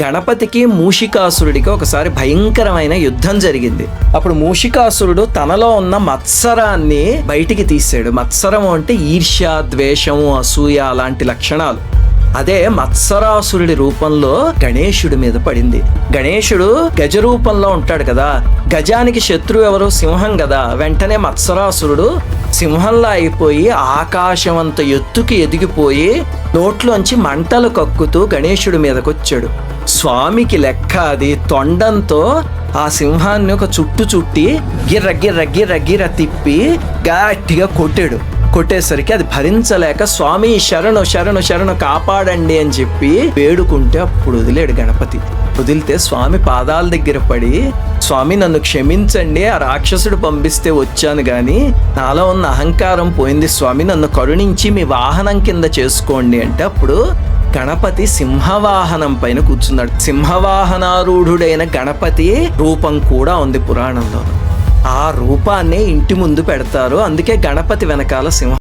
గణపతికి మూషికాసురుడికి ఒకసారి భయంకరమైన యుద్ధం జరిగింది. అప్పుడు మూషికాసురుడు తనలో ఉన్న మత్సరాన్ని బయటికి తీసాడు. మత్సరం అంటే ఈర్ష్య, ద్వేషము, అసూయ అలాంటి లక్షణాలు. అదే మత్సరాసురుడి రూపంలో గణేశుడి మీద పడింది. గణేశుడు గజ రూపంలో ఉంటాడు కదా, గజానికి శత్రువు ఎవరు? సింహం కదా. వెంటనే మత్సరాసురుడు సింహంలా అయిపోయి ఆకాశమంత ఎత్తుకి ఎదిగిపోయి నోట్లోంచి మంటలు కక్కుతూ గణేశుడి మీదకొచ్చాడు. స్వామికి లెక్క అది తొండంతో ఆ సింహాన్ని ఒక చుట్టి గిర్ర గిర్ర గిర్ర గిర్ర తిప్పి గట్టిగా కొట్టేసరికి అది భరించలేక స్వామి శరణు శరణు శరణు కాపాడండి అని చెప్పి వేడుకుంటే అప్పుడు వదిలేడు గణపతి. వదిలితే స్వామి పాదాల దగ్గర పడి, స్వామి నన్ను క్షమించండి, ఆ రాక్షసుడు పంపిస్తే వచ్చాను గాని నాలో ఉన్న అహంకారం పోయింది స్వామి, నన్ను కరుణించి మీ వాహనం కింద చేసుకోండి అంటే అప్పుడు గణపతి సింహవాహనం పైన కూర్చున్నాడు. సింహవాహనారూఢుడైన గణపతి రూపం కూడా ఉంది పురాణంలో. ఆ రూపాన్ని ఇంటి ముందు పెడతారు. అందుకే గణపతి వెనకాల సింహం.